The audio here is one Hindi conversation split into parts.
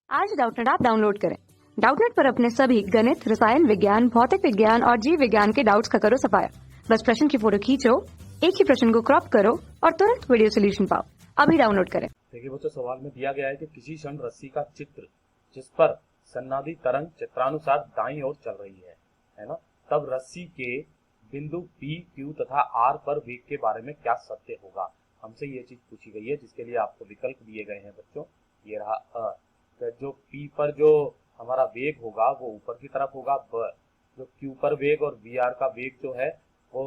आज डाउटनेट ऐप डाउनलोड करें। डाउटनेट पर अपने सभी गणित, रसायन विज्ञान, भौतिक विज्ञान और जीव विज्ञान के डाउट्स का करो सफाया। बस प्रश्न की फोटो खींचो, एक ही प्रश्न को क्रॉप करो और तुरंत वीडियो सोल्यूशन पाओ। अभी डाउनलोड करें। देखिए बच्चों, सवाल में दिया गया है कि किसी क्षण रस्सी का चित्र जिस पर सन्नादी तरंग चित्रानुसार दाईं ओर चल रही है ना, तब रस्सी के बिंदु P, Q तथा R पर वेग के बारे में क्या सत्य होगा। हमसे ये चीज पूछी गई है, जिसके लिए आपको विकल्प दिए गए हैं बच्चों। ये रहा अ, तो जो P पर जो हमारा वेग होगा वो ऊपर की तरफ होगा। ब, जो Q पर वेग और VR का वेग जो है वो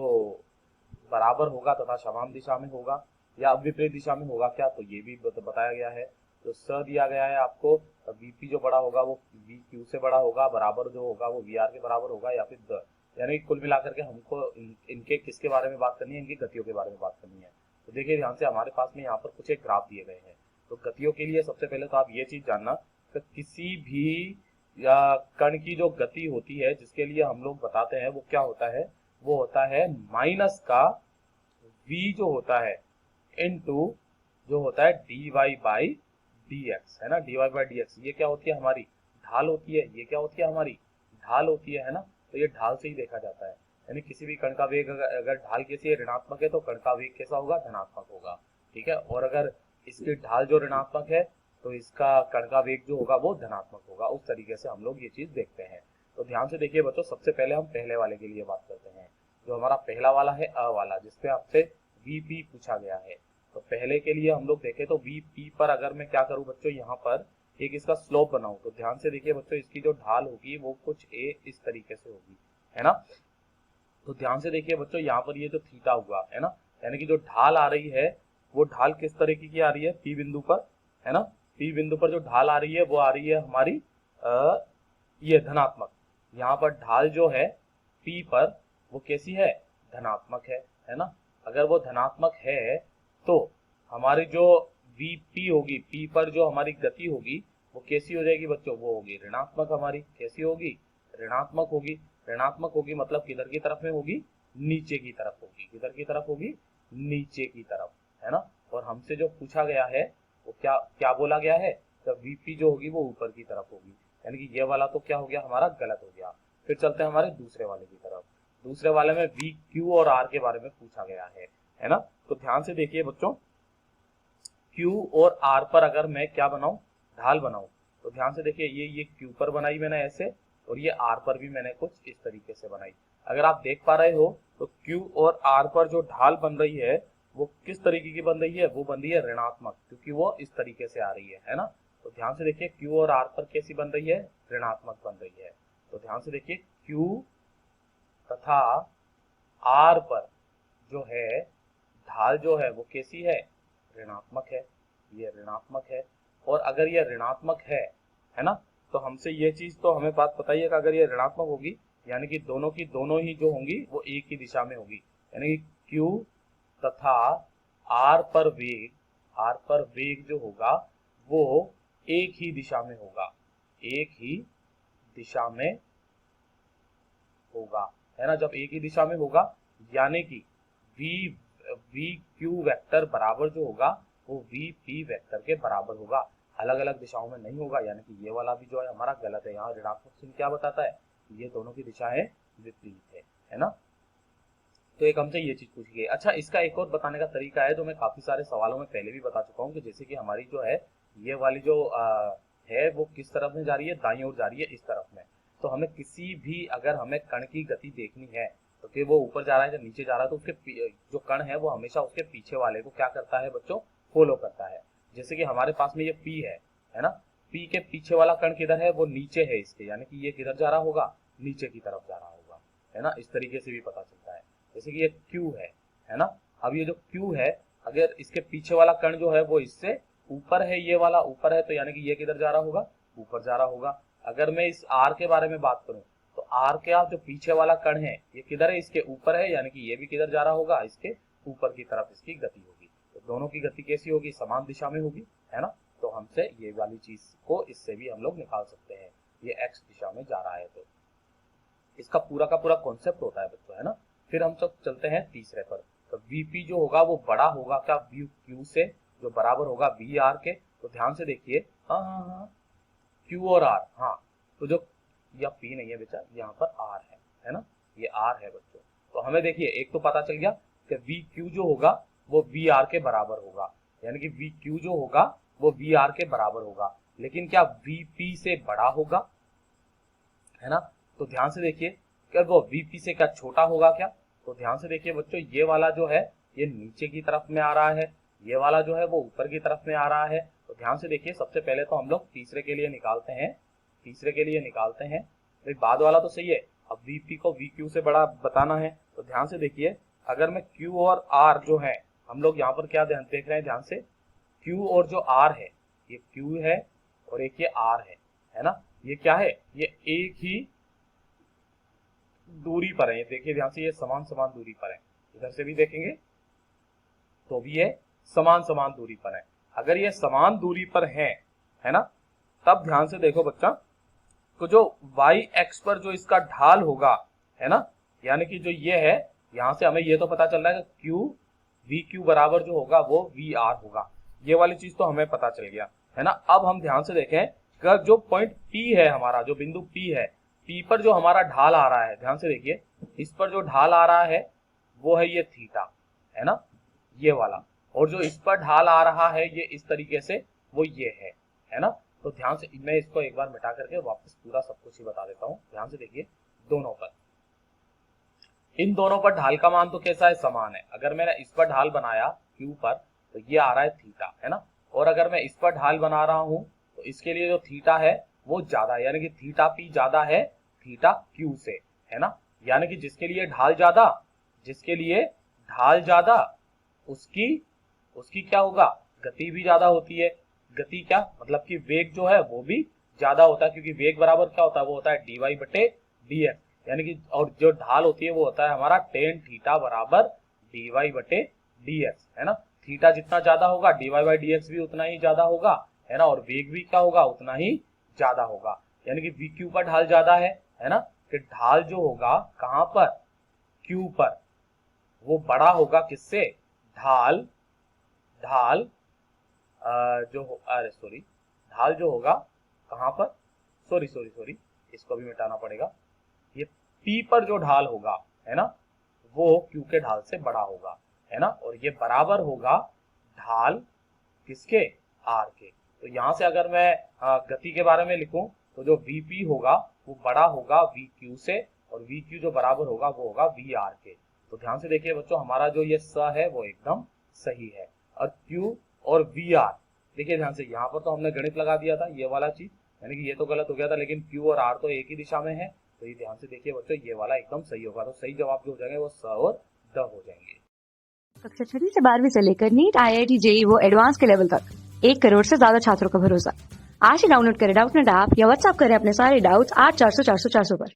बराबर होगा तथा समान दिशा में होगा या विपरीत दिशा में होगा क्या, तो ये भी बताया गया है। तो स दिया गया है आपको, वीपी जो बड़ा होगा वो वी क्यू से बड़ा होगा, बराबर जो होगा वो वी आर के बराबर होगा, या फिर द, यानी कुल मिलाकर के हमको इनके किसके बारे में बात करनी है, इनकी गतियों के बारे में बात करनी है। तो देखिए ध्यान से, हमारे पास में यहाँ पर कुछ एक ग्राफ दिए गए हैं। तो गतियों के लिए सबसे पहले तो आप ये चीज जानना कि किसी भी या कण की जो गति होती है, जिसके लिए हम लोग बताते हैं, वो क्या होता है, वो होता है माइनस का v जो होता है इनटू जो होता है dy बाई dx, है ना। dy बाई dx ये क्या होती है, हमारी ढाल होती है। ये क्या होती है, हमारी ढाल होती है ना। तो ये ढाल से ही देखा जाता है, यानी किसी भी कण का वेग अगर ढाल कैसी है, ऋणात्मक है, तो कण का वेग कैसा होगा, धनात्मक होगा। ठीक है, और अगर इसकी ढाल जो ऋणात्मक है तो इसका कण का वेग जो होगा वो धनात्मक होगा। उस तरीके से हम लोग ये चीज देखते हैं। तो ध्यान से देखिए बच्चों, सबसे पहले हम पहले वाले के लिए बात करते हैं। जो हमारा पहला वाला है अ वाला, जिसपे आपसे वीपी पूछा गया है। तो पहले के लिए हम लोग देखें तो वीपी पर अगर मैं क्या करूं बच्चों, यहाँ पर एक इसका स्लोप बनाऊं, तो ध्यान से देखिए बच्चों, इसकी जो ढाल होगी वो कुछ इस तरीके से होगी, है ना। तो ध्यान से देखिए बच्चों, यहाँ पर ये जो थीटा हुआ है ना, यानी कि जो ढाल आ रही है वो ढाल किस तरीके की आ रही है, पी बिंदु पर, है ना। पी बिंदु पर जो ढाल आ रही है वो आ रही है हमारी ये धनात्मक। यहाँ पर ढाल जो है पी पर वो कैसी है, धनात्मक है ना। अगर वो धनात्मक है तो हमारी जो वीपी होगी, पी पर जो हमारी गति होगी वो कैसी हो जाएगी बच्चों, वो होगी ऋणात्मक। हमारी कैसी होगी, ऋणात्मक होगी। ऋणात्मक होगी मतलब किधर की तरफ में होगी, नीचे की तरफ होगी। किधर की तरफ होगी, नीचे की तरफ, है ना। और हमसे जो पूछा गया है वो क्या क्या बोला गया है, तो वीपी जो होगी वो ऊपर की तरफ होगी, यानी कि ये वाला तो क्या हो गया, हमारा गलत हो गया। फिर चलते हैं हमारे दूसरे वाले की तरफ। दूसरे वाले में वी क्यू और आर के बारे में पूछा गया है ना। तो ध्यान से देखिए बच्चों, Q और R पर अगर मैं क्या बनाऊं, ढाल बनाऊं, तो ध्यान से देखिए, ये Q पर बनाई मैंने ऐसे, और ये R पर भी मैंने कुछ इस तरीके से बनाई। अगर आप देख पा रहे हो तो Q और R पर जो ढाल बन रही है वो किस तरीके की बन रही है, वो बन रही है ऋणात्मक, क्योंकि वो इस तरीके से आ रही है ना। तो ध्यान से देखिए, Q और R पर कैसी बन रही है, ऋणात्मक बन रही है। तो ध्यान से देखिए, Q तथा R पर जो है ढाल जो है वो कैसी है, ऋणात्मक है। ये ऋणात्मक है, और अगर ये ऋणात्मक है ना, तो हमसे ये चीज तो हमें बात बताइए कि अगर ये ऋणात्मक होगी, यानी कि दोनों की दोनों ही जो होंगी वो एक ही दिशा में होगी, यानी कि Q तथा R पर वेग जो होगा वो एक ही दिशा में होगा, एक ही दिशा में होगा, है ना। जब एक ही दिशा में होगा यानी कि वी क्यू वेक्टर बराबर जो होगा वो वी पी वेक्टर के बराबर होगा, अलग अलग दिशाओं में नहीं होगा। यानी कि ये वाला भी जो है हमारा गलत है। यहाँ ऋणात्मक चिन्ह क्या बताता है, ये दोनों की दिशाएं विपरीत है ना। तो एक हमसे ये चीज पूछी गई। अच्छा, इसका एक और बताने का तरीका है जो मैं काफी सारे सवालों में पहले भी बता चुका हूँ, कि जैसे कि हमारी जो है ये वाली जो है वो किस तरफ में जा रही है, दाईं ओर जा रही है, इस तरफ में। तो हमें किसी भी अगर हमें कण की गति देखनी है, तो कि वो ऊपर जा रहा है या नीचे जा रहा है, तो उसके जो कण है वो हमेशा उसके पीछे वाले को क्या करता है बच्चों, फॉलो करता है। जैसे कि हमारे पास में ये पी है ना। पी के पीछे वाला कण किधर है, वो नीचे है इसके, यानी कि ये किधर जा रहा होगा, नीचे की तरफ जा रहा होगा, है ना। इस तरीके से भी पता चलता है। जैसे कि ये Q है ना। अब ये जो Q है, अगर इसके पीछे वाला कण जो है वो इससे ऊपर है, ये वाला ऊपर है, तो यानी कि ये किधर जा रहा होगा, ऊपर जा रहा होगा। अगर मैं इस R के बारे में बात करूं, तो R का जो पीछे वाला कण है ये किधर है, इसके ऊपर है, यानी कि ये भी किधर जा रहा होगा, इसके ऊपर की तरफ इसकी गति होगी। तो दोनों की गति कैसी होगी, समान दिशा में होगी, है ना। तो हमसे ये वाली चीज को इससे भी हम लोग निकाल सकते हैं, ये x दिशा में जा रहा है। तो इसका पूरा का पूरा कॉन्सेप्ट होता है बच्चों, है ना। फिर हम सब चलते हैं तीसरे पर। तो Vp जो होगा वो बड़ा होगा क्या, Vq से, जो बराबर होगा Vr के। तो ध्यान से देखिए, हाँ, क्यू और आर, हाँ तो जो या पी नहीं है बेटा, यहाँ पर आर है ना, ये आर है बच्चों। तो हमें देखिए एक तो पता चल गया कि वी क्यू जो होगा वो वी आर के बराबर होगा, यानी कि वी क्यू जो होगा वो वी आर के बराबर होगा, लेकिन क्या वी पी से बड़ा होगा, है ना। तो ध्यान से देखिए, क्या वो वी पी से क्या छोटा होगा क्या? तो ध्यान से देखिए बच्चों, ये वाला जो है ये नीचे की तरफ में आ रहा है, ये वाला जो है वो ऊपर की तरफ में आ रहा है। तो ध्यान से देखिए, सबसे पहले तो हम लोग तीसरे के लिए निकालते हैं, भाई बाद वाला तो सही है, अब वीपी को वी क्यू से बड़ा बताना है। तो ध्यान से देखिए, अगर मैं क्यू और आर जो है, हम लोग यहाँ पर क्या देख रहे हैं ध्यान से, क्यू और जो आर है, ये क्यू है और एक ये आर है ना, ये क्या है, ये एक ही दूरी पर है, ये देखिए ध्यान से, ये समान दूरी पर है। इधर से भी देखेंगे तो भी ये समान दूरी पर है। अगर ये समान दूरी पर है ना, तब ध्यान से देखो बच्चा, तो जो y एक्स पर जो इसका ढाल होगा, है ना, यानी कि जो ये है, यहां से हमें ये तो पता चल रहा है कि क्यू वी क्यू बराबर जो होगा वो वी आर होगा, ये वाली चीज तो हमें पता चल गया, है ना। अब हम ध्यान से देखें कि जो पॉइंट P है हमारा, जो बिंदु P है, P पर जो हमारा ढाल आ रहा है, ध्यान से देखिए, इस पर जो ढाल आ रहा है वो है ये थीटा, है ना, ये वाला, और जो इस पर ढाल आ रहा है ये इस तरीके से, वो ये है ना। तो ध्यान से मैं इसको एक बार मिटा करके वापस पूरा सब कुछ ही बता देता हूँ। ध्यान से देखिए, इन दोनों पर ढाल का मान तो कैसा है, समान है। अगर मैंने इस पर ढाल बनाया क्यू पर, तो ये आ रहा है थीटा, है ना, और अगर मैं इस पर ढाल बना रहा हूं तो इसके लिए जो थीटा है वो ज्यादा है, यानी कि थीटा पी ज्यादा है थीटा क्यू से, है ना। यानी कि जिसके लिए ढाल ज्यादा उसकी क्या होगा, गति भी ज्यादा होती है। गति क्या मतलब कि वेग जो है वो भी ज्यादा होता है, क्योंकि वेग बराबर क्या होता है, वो होता है dy बटे dx, यानी कि, और जो ढाल होती है वो होता है हमारा tan थीटा बराबर dy बटे dx, है ना। थीटा जितना ज्यादा होगा dy बाई dx भी उतना ही ज्यादा होगा, है ना, और वेग भी क्या होगा, उतना ही ज्यादा होगा। यानी कि vq पर ढाल ज्यादा है ना, कि ढाल जो होगा कहां पर, q पर, वो बड़ा होगा किससे, ढाल जो होगा कहां पर, सॉरी इसको भी मिटाना पड़ेगा, ये P पर जो ढाल होगा, है ना, वो Q के ढाल से बड़ा होगा, है ना, और ये बराबर होगा ढाल किसके, R के। तो यहां से अगर मैं गति के बारे में लिखूं तो जो Vp होगा वो बड़ा होगा VQ से, और VQ जो बराबर होगा वो होगा VR के। तो ध्यान से देखिए बच्चों, हमारा जो ये स है वो एकदम सही है, और Q और VR, देखिए ध्यान से, यहाँ पर तो हमने गणित लगा दिया था, ये वाला चीज, यानी कि ये तो गलत हो गया था, लेकिन Q और R तो एक ही दिशा में है। तो ये ध्यान से देखिए बच्चों, ये वाला एकदम सही होगा। तो सही जवाब जो हो जाएंगे वो स और द हो जाएंगे। कक्षा 6 से 12वीं से लेकर नीट, IIT, JEE वो एडवांस के लेवल तक 1 करोड़ से ज्यादा छात्रों का भरोसा। आज ही डाउनलोड करें डाउटनेट ऐप या व्हाट्सएप करें अपने सारे डाउट्स 8400 400 400 पर।